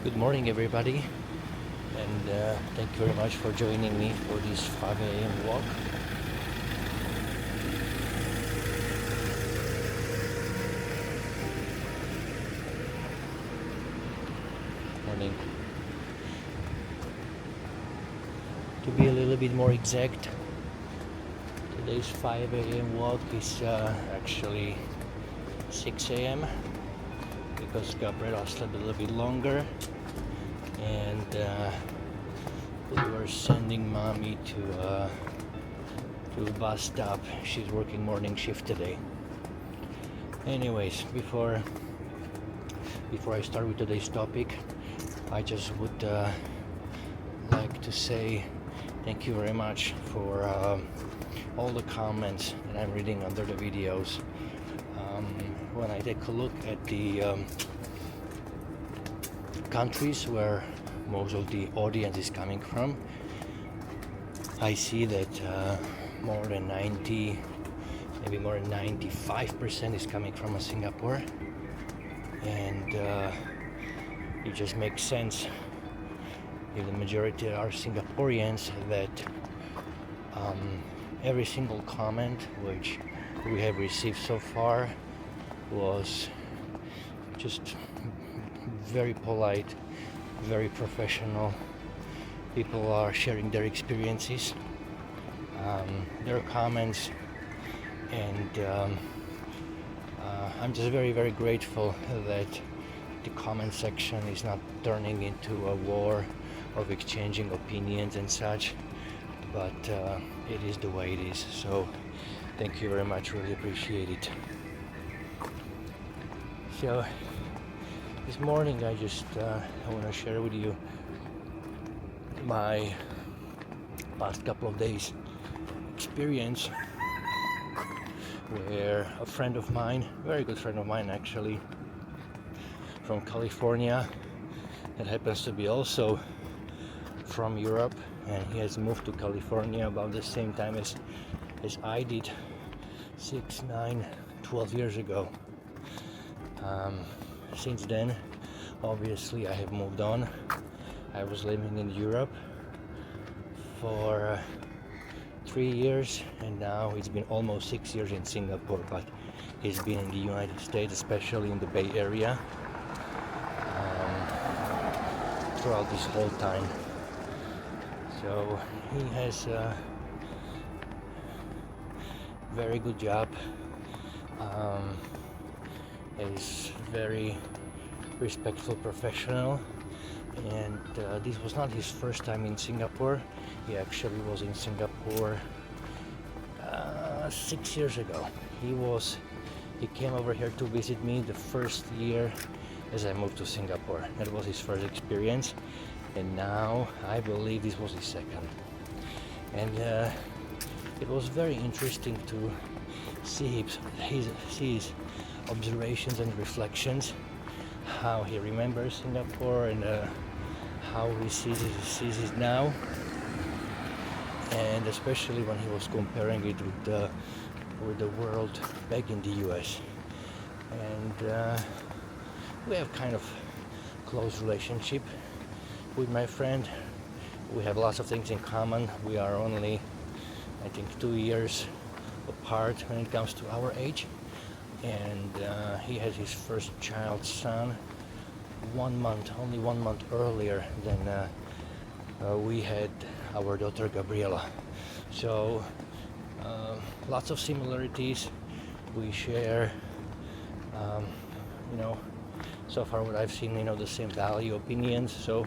Good morning, everybody, and thank you very much for joining me for this 5 a.m. walk. Morning. To be a little bit more exact, today's 5 a.m. walk is actually 6 a.m. because Gabriela slept a little bit longer, and we were sending mommy to a bus stop. She's working morning shift today. Anyways, before I start with today's topic, I just would like to say thank you very much for all the comments that I'm reading under the videos. When I take a look at the countries where most of the audience is coming from, I see that more than 90, maybe more than 95% is coming from Singapore, and it just makes sense if the majority are Singaporeans that every single comment which we have received so far was just very polite, very professional. People are sharing their experiences, their comments, and I'm just very, very grateful that the comment section is not turning into a war of exchanging opinions and such, but it is the way it is. So thank you very much, really appreciate it. So this morning I want to share with you my past couple of days experience, where a friend of mine, very good friend of mine actually, from California, that happens to be also from Europe, and he has moved to California about the same time as I did 6, 9, 12 years ago. Since then, obviously I have moved on. I was living in Europe for 3 years, and now it's been almost 6 years in Singapore, but he's been in the United States, especially in the Bay Area, throughout this whole time. So he has a very good job. He's very respectful professional, and this was not his first time in Singapore. He actually was in Singapore 6 years ago. He came over here to visit me the first year as I moved to Singapore. That was his first experience, and now I believe this was his second. And it was very interesting to see his observations and reflections, how he remembers Singapore, and how he sees it now, and especially when he was comparing it with the world back in the US. And we have kind of close relationship with my friend. We have lots of things in common. We are only, I think, 2 years apart when it comes to our age, and he had his first child, son, only 1 month earlier than we had our daughter Gabriela. So lots of similarities. We share, so far what I've seen, the same value, opinions. So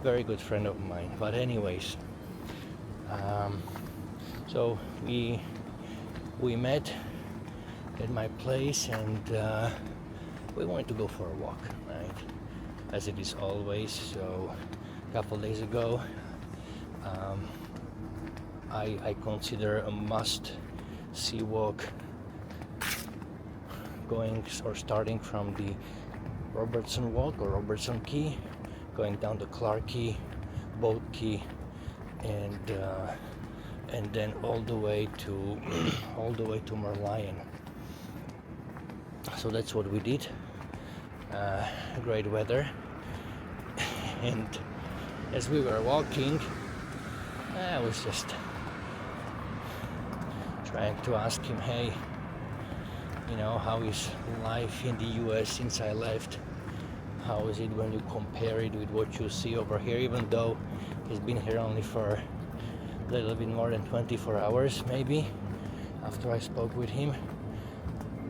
very good friend of mine. But anyways, so we met at my place, and we wanted to go for a walk, right? As it is always. So a couple days ago, I consider a must-see walk, starting from the Robertson Walk or Robertson Quay, going down to Clark Quay, Boat Quay, and then all the way to Merlion. So that's what we did. Great weather, And as we were walking, I was just trying to ask him, hey, how is life in the US since I left? How is it when you compare it with what you see over here, even though he's been here only for a little bit more than 24 hours maybe after I spoke with him.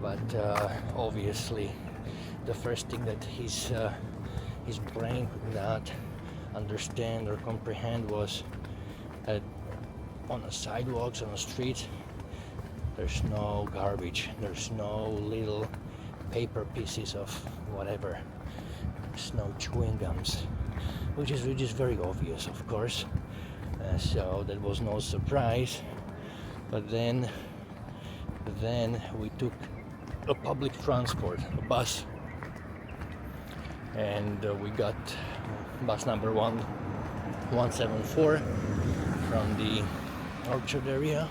But obviously the first thing that his brain could not understand or comprehend was that on the sidewalks, on the streets, there's no garbage, there's no little paper pieces of whatever, there's no chewing gums, which is very obvious, of course. So that was no surprise. But then we took a public transport, a bus, and we got bus number 174 from the Orchard area.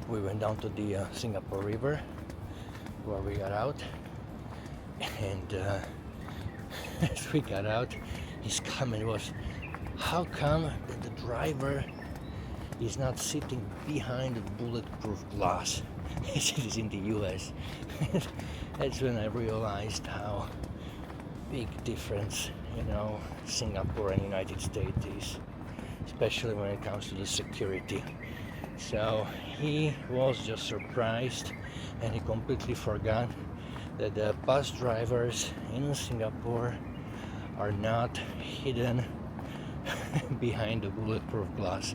We went down to the Singapore River, where we got out, and as we got out, his comment was, how come that the driver is not sitting behind the bulletproof glass as it is in the US? That's when I realized how big difference, Singapore and United States is, especially when it comes to the security. So he was just surprised, and he completely forgot that the bus drivers in Singapore are not hidden behind the bulletproof glass,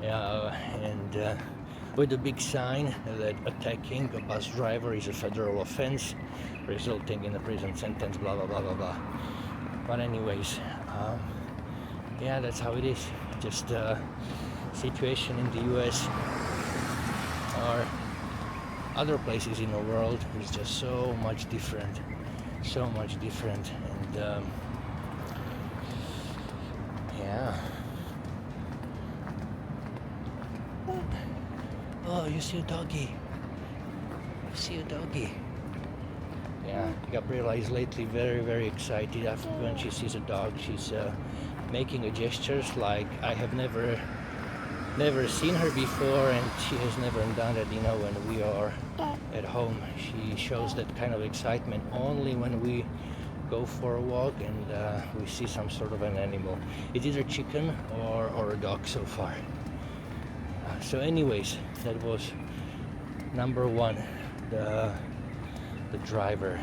and with a big sign that attacking a bus driver is a federal offense resulting in a prison sentence, blah blah blah blah blah. But anyways, that's how it is. Just situation in the US or other places in the world is just so much different, and oh, you see a doggy. Yeah, Gabriela is lately very, very excited after when she sees a dog. She's making a gestures like I have never seen her before, and she has never done it. When we are at home, she shows that kind of excitement only when we go for a walk and we see some sort of an animal. It's either chicken or a dog so far. So anyways, that was number one, the driver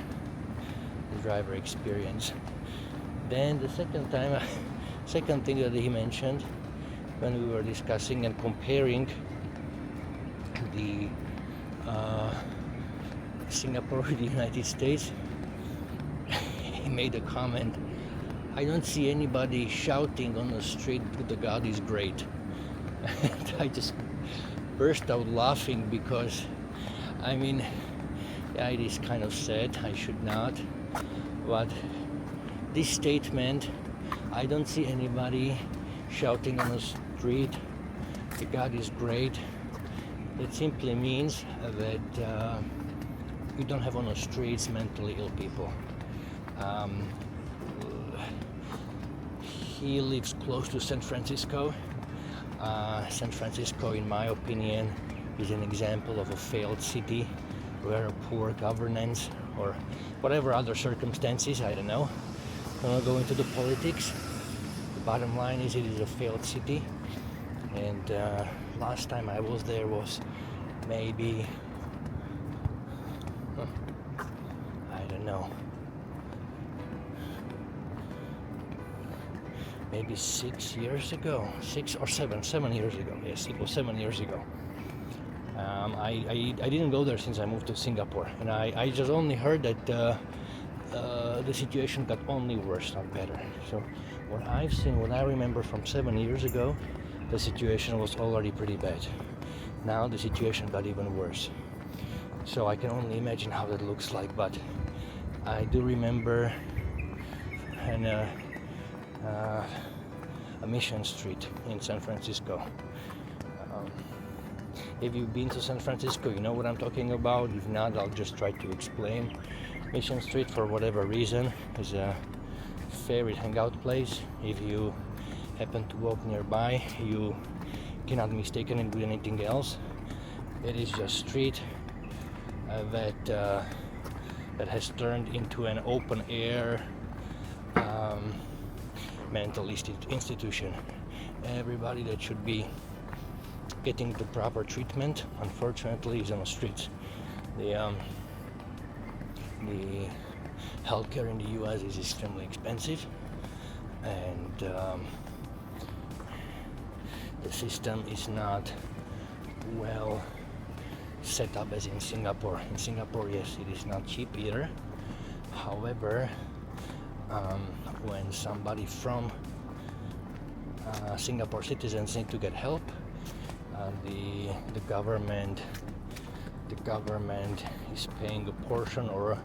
experience. Then the second thing that he mentioned when we were discussing and comparing the Singapore with the United States, he made a comment, I don't see anybody shouting on the street the God is great. And I just burst out laughing because it is kind of sad, I should not, but this statement, I don't see anybody shouting on the street the God is great, it simply means that we don't have on the streets mentally ill people. He lives close to San Francisco. San Francisco, in my opinion, is an example of a failed city where poor governance or whatever other circumstances, I don't know, I'm not going into the politics. The bottom line is it is a failed city, and last time I was there was maybe, I don't know, maybe 6 years ago, 6 or 7 years ago. Yes, it was 7 years ago. I didn't go there since I moved to Singapore, and I just only heard that the situation got only worse, not better. So what I've seen, what I remember from 7 years ago, the situation was already pretty bad. Now the situation got even worse. So I can only imagine how that looks like, but I do remember a Mission Street in San Francisco. If you've been to San Francisco, you know what I'm talking about. If not, I'll just try to explain. Mission Street, for whatever reason, is a favorite hangout place. If you happen to walk nearby, you cannot mistake it with anything else. It is just street that has turned into an open air mental institution. Everybody that should be getting the proper treatment, unfortunately, is on the streets. The healthcare in the U.S. is extremely expensive, and the system is not well set up as in Singapore. In Singapore, yes, it is not cheap either. However, when somebody from Singapore citizens need to get help, the government is paying a portion or a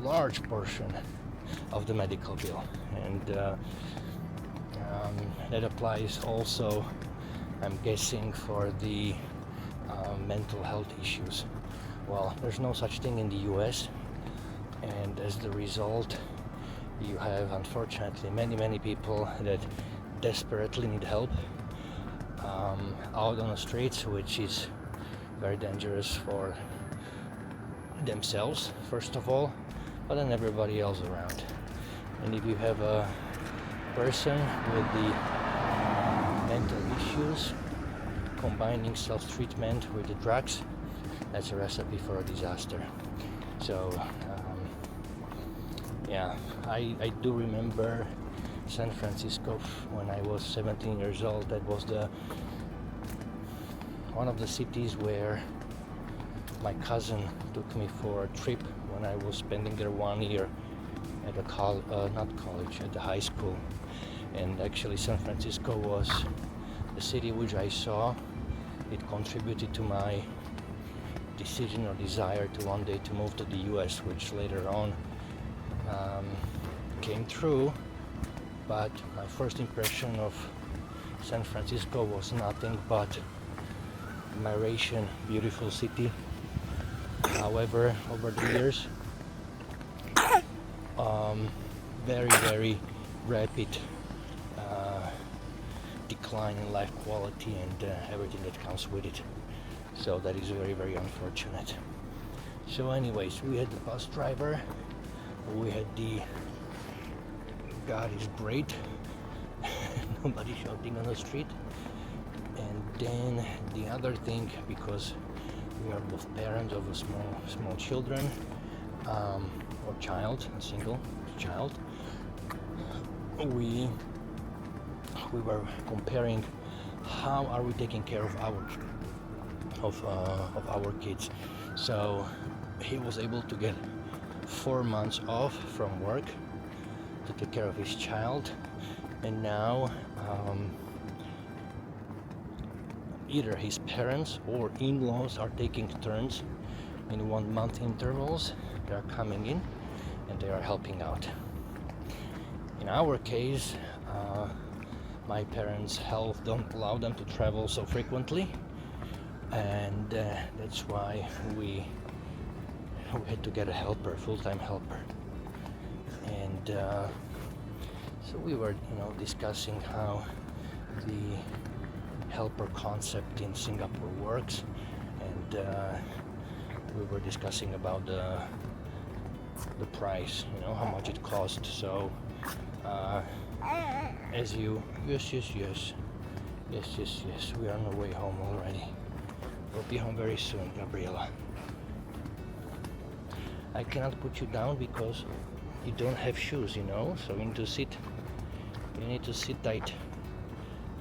large portion of the medical bill, and that applies also, I'm guessing, for the mental health issues. Well, there's no such thing in the US, and as the result, you have unfortunately many people that desperately need help out on the streets, which is very dangerous for themselves first of all, but then everybody else around. And if you have a person with the mental issues combining self-treatment with the drugs, that's a recipe for a disaster. So yeah, I do remember San Francisco when I was 17 years old. That was one of the cities where my cousin took me for a trip when I was spending there 1 year at at the high school. And actually San Francisco was the city which I saw. It contributed to my decision or desire to one day to move to the US, which later on came true. But my first impression of San Francisco was nothing but admiration, beautiful city. However, over the years, very rapid decline in life quality and everything that comes with it. So that is very unfortunate. So anyways, we had the bus driver, we had the God is great, nobody shouting on the street. And then the other thing, because we are both parents of a small children, or child, a single child, we were comparing how are we taking care of our kids. So he was able to get 4 months off from work to take care of his child, and now either his parents or in-laws are taking turns in 1 month intervals. They are coming in and they are helping out. In our case, my parents' health don't allow them to travel so frequently, and that's why we had to get a helper, full-time helper. And so we were, discussing how the helper concept in Singapore works, and we were discussing about the price, how much it costs. So yes, we are on the way home already. We'll be home very soon, Gabriela. I cannot put you down because you don't have shoes, so you need to sit tight.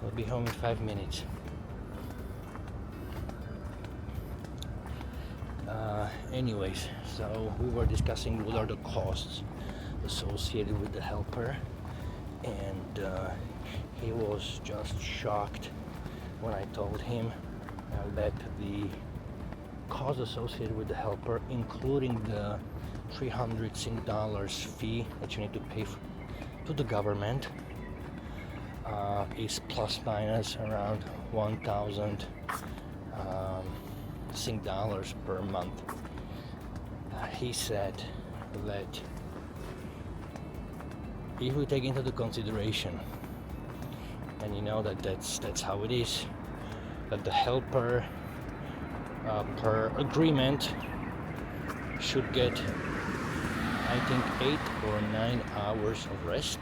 We'll be home in 5 minutes. Anyways, so we were discussing what are the costs associated with the helper, and he was just shocked when I told him that the cost associated with the helper, including the $300 fee that you need to pay to the government, is plus minus around 1,000 dollars per month. He said that if we take into the consideration, and you know that's how it is, that the helper per agreement should get, I think, 8 or 9 hours of rest.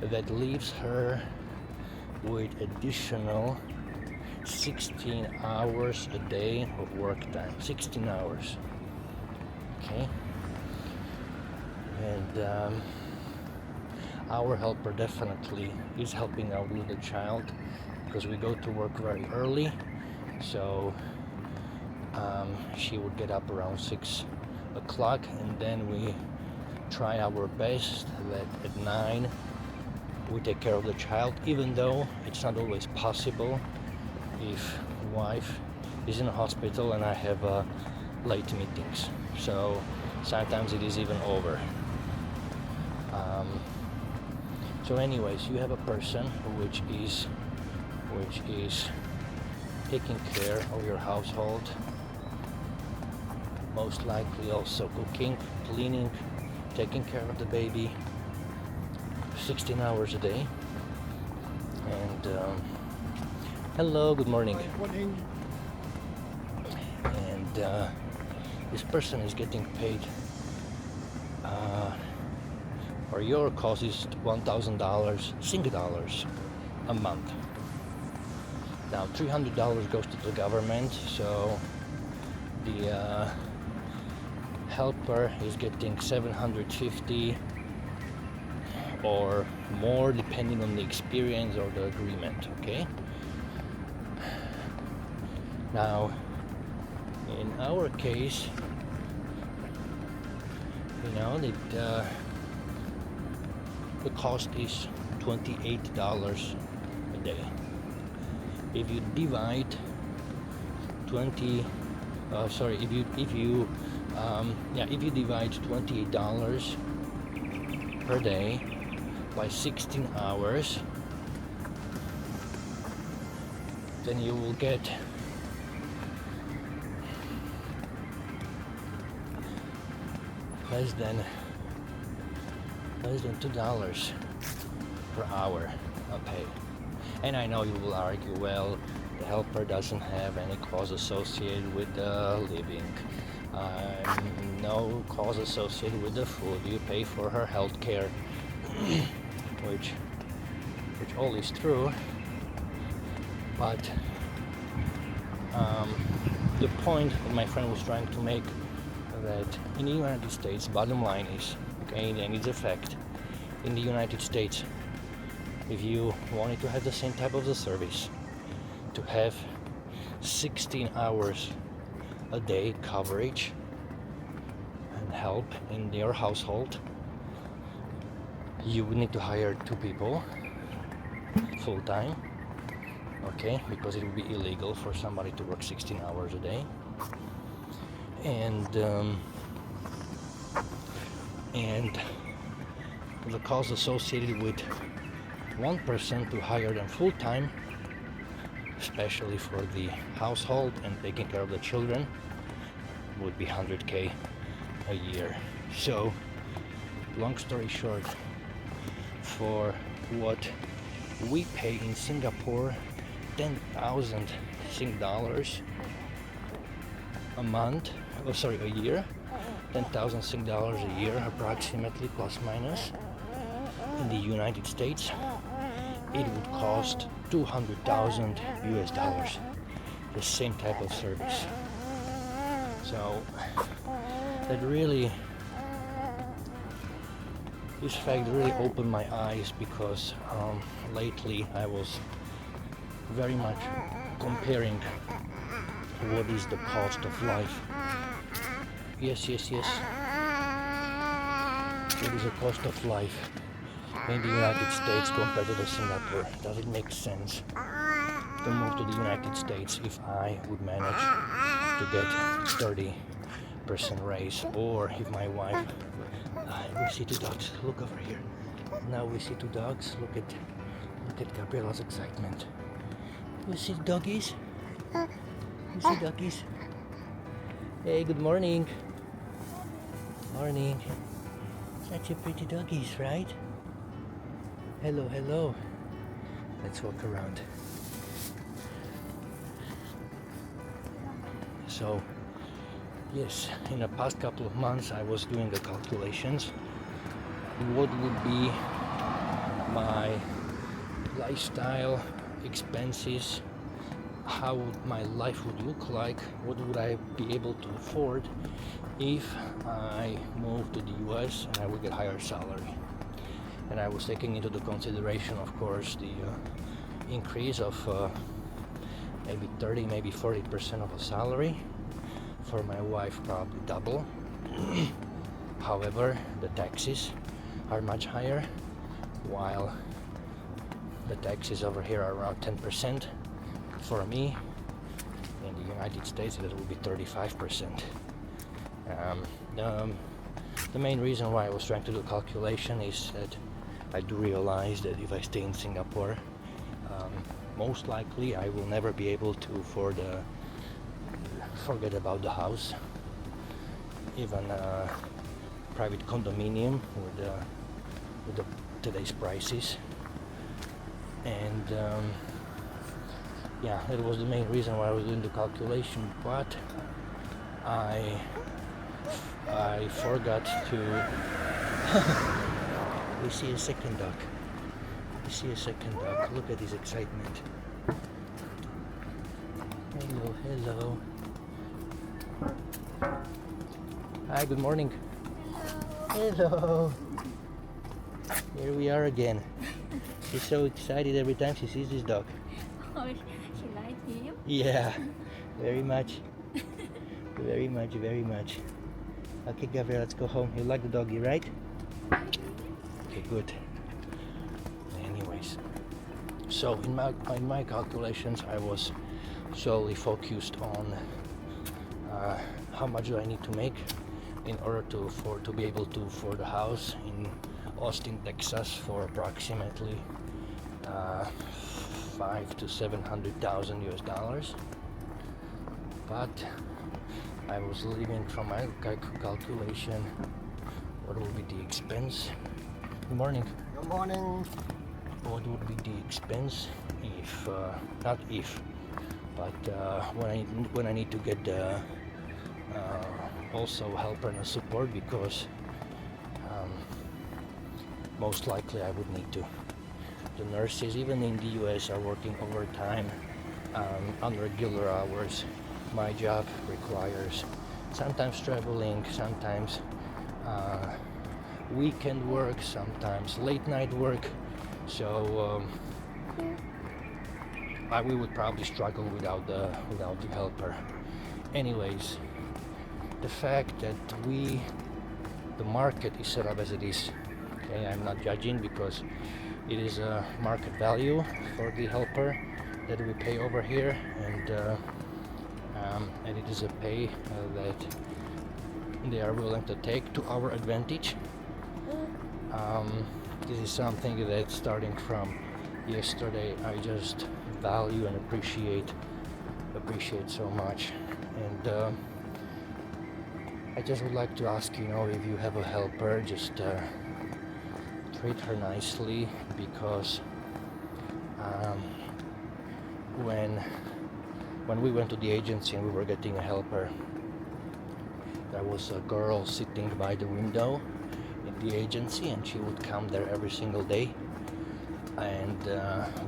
That leaves her with additional 16 hours a day of work time. 16 hours. Okay? And our helper definitely is helping out with the child, because we go to work very early. So she would get up around 6 o'clock, and then we try our best that at 9 we take care of the child, even though it's not always possible if wife is in a hospital and I have late meetings. So sometimes it is even over. So anyways, you have a person which is taking care of your household, most likely also cooking, cleaning, taking care of the baby, 16 hours a day. And hello, good morning. Good morning. And this person is getting paid, or your cost is $1,000 Sing dollars a month. Now $300 goes to the government, so the helper is getting $750 or more, depending on the experience or the agreement. Okay. Now, in our case, you know that the cost is $28 a day. If you divide if you divide $28 per day by 16 hours, then you will get less than $2 per hour of pay. And I know you will argue, well, the helper doesn't have any cost associated with the living, no cost associated with the food. You pay for her health care, which all is true. But the point that my friend was trying to make, that in the United States, bottom line is, okay, and it's a fact, in the United States, if you wanted to have the same type of the service, to have 16 hours a day coverage and help in your household, you would need to hire 2 people full time, okay, because it would be illegal for somebody to work 16 hours a day. And the cost associated with one person to hire them full time, especially for the household and taking care of the children, would be $100K a year. So, long story short, for what we pay in Singapore, 10,000 Sing dollars a month, a year, 10,000 Sing dollars a year, approximately, plus minus. In the United States, it would cost 200,000 US dollars, the same type of service. So that really, this fact really opened my eyes, because lately I was very much comparing what is the cost of life. Yes. What is the cost of life in the United States compared to the Singapore? Does it make sense to move to the United States if I would manage to get 30% raise, or if my wife, we see 2 dogs, look over here, now we see 2 dogs, look at Gabriella's excitement. You see doggies? You see doggies? Hey, good morning. Morning. Such a pretty doggies, right? Hello, hello. Let's walk around. So, yes, in the past couple of months I was doing the calculations. What would be my lifestyle expenses? How would my life would look like? What would I be able to afford if I moved to the US and I would get higher salary? And I was taking into the consideration, of course, the increase of maybe 30, maybe 40% of a salary. For my wife, probably double. However, the taxes are much higher, while the taxes over here are around 10%. For me, in the United States, it will be 35%. The main reason why I was trying to do calculation is that I do realize that if I stay in Singapore, most likely I will never be able to afford forget about the house, even a private condominium with today's prices. And yeah, that was the main reason why I was doing the calculation, but I forgot to we see a second duck. Look at his excitement. Hello. Hi, good morning. Hello. Here we are again. She's so excited every time she sees this dog. Oh, she likes him? Yeah, very much. Very much. Okay, Gabriel, let's go home. You like the doggy, right? Okay, good. Anyways, so in my calculations, I was solely focused on how much do I need to make in order to be able to afford a house in Austin, Texas, for approximately $500,000 to $700,000 US. But I was leaving from my calculation what would be the expense. Good morning. Good morning. What would be the expense if not if, but when I need to get also helper and support, because most likely I would need to. The nurses, even in the US, are working overtime on regular hours. My job requires sometimes traveling, sometimes weekend work, sometimes late night work. So we would probably struggle without the helper. Anyways, the fact that the market is set up as it is, okay, I'm not judging, because it is a market value for the helper that we pay over here, and it is a pay that they are willing to take to our advantage. This is something that, starting from yesterday, I just value and appreciate so much. And I just would like to ask, if you have a helper, just treat her nicely, because when we went to the agency and we were getting a helper, there was a girl sitting by the window in the agency, and she would come there every single day and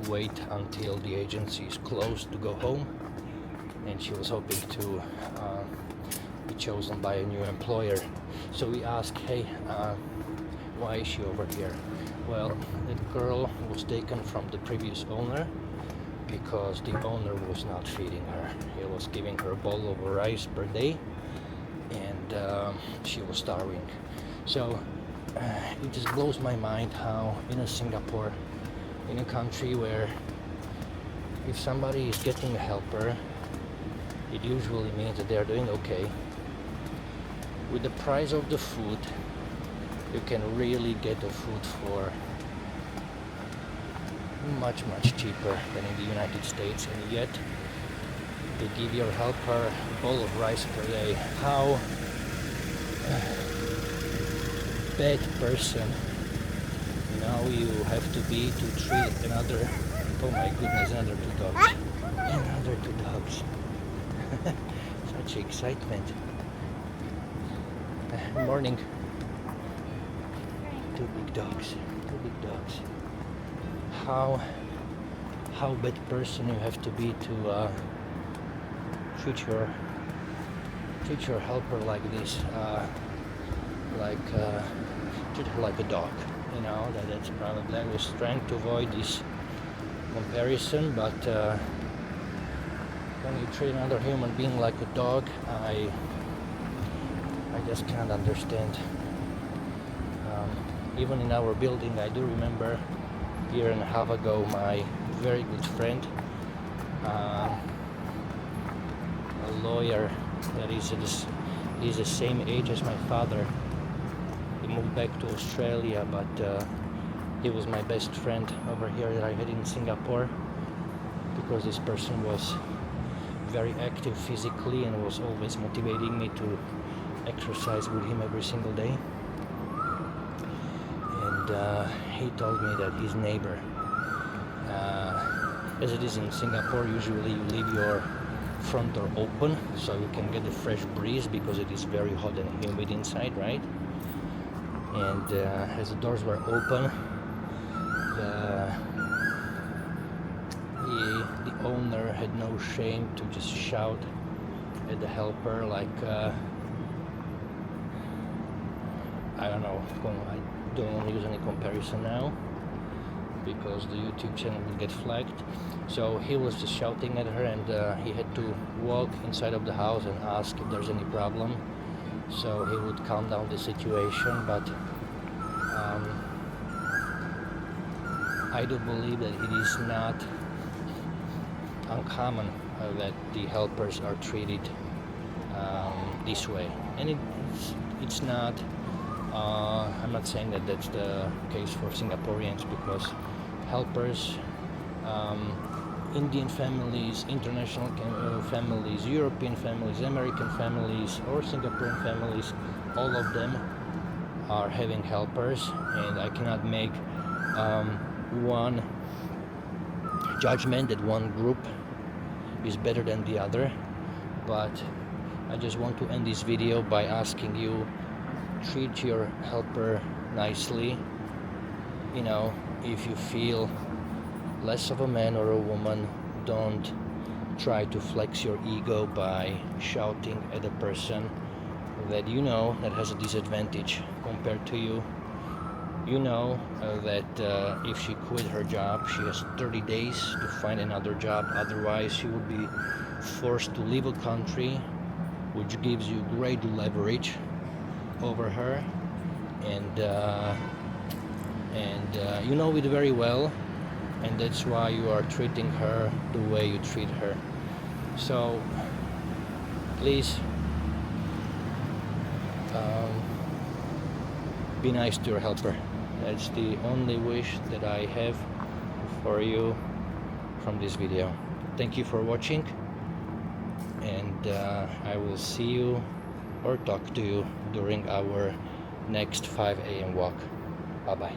wait until the agency is closed to go home, and she was hoping to be chosen by a new employer. So we asked, hey, why is she over here? Well, the girl was taken from the previous owner because the owner was not feeding her. He was giving her a bowl of rice per day, and she was starving. So it just blows my mind how in Singapore, in a country where if somebody is getting a helper, it usually means that they are doing okay. With the price of the food, you can really get the food for much cheaper than in the United States, and yet they give your helper a bowl of rice per day. bad person now you have to be to treat another, oh my goodness, another two dogs. Another two dogs. Such excitement. Morning. Two big dogs. Two big dogs. How bad person you have to be to treat your helper like this, treat her like a dog. You know, that's probably, I was trying to avoid this comparison, but when you treat another human being like a dog, I just can't understand. Even in our building, I do remember a year and a half ago, my very good friend, a lawyer that is the same age as my father. He moved back to Australia, but he was my best friend over here that I had in Singapore, because this person was very active physically and was always motivating me to exercise with him every single day. And he told me that his neighbor, as it is in Singapore, usually you leave your front door open so you can get a fresh breeze, because it is very hot and humid inside, right? And as the doors were open, the owner had no shame to just shout at the helper like, I don't know, I don't want to use any comparison now because the YouTube channel will get flagged. So he was just shouting at her, and he had to walk inside of the house and ask if there's any problem, so he would calm down the situation. But I do believe that it is not uncommon that the helpers are treated this way, and it's not. I'm not saying that that's the case for Singaporeans, because helpers, Indian families, international families, European families, American families, or Singaporean families, all of them are having helpers, and I cannot make one judgment that one group is better than the other. But I just want to end this video by asking you, treat your helper nicely. You know, if you feel less of a man or a woman, don't try to flex your ego by shouting at a person that you know that has a disadvantage compared to you. You know that if she quit her job, she has 30 days to find another job, otherwise she would be forced to leave a country, which gives you great leverage over her, and you know it very well, and that's why you are treating her the way you treat her. So please be nice to your helper. That's the only wish that I have for you from this video. Thank you for watching, and I will see you or talk to you during our next 5 a.m. walk. Bye bye.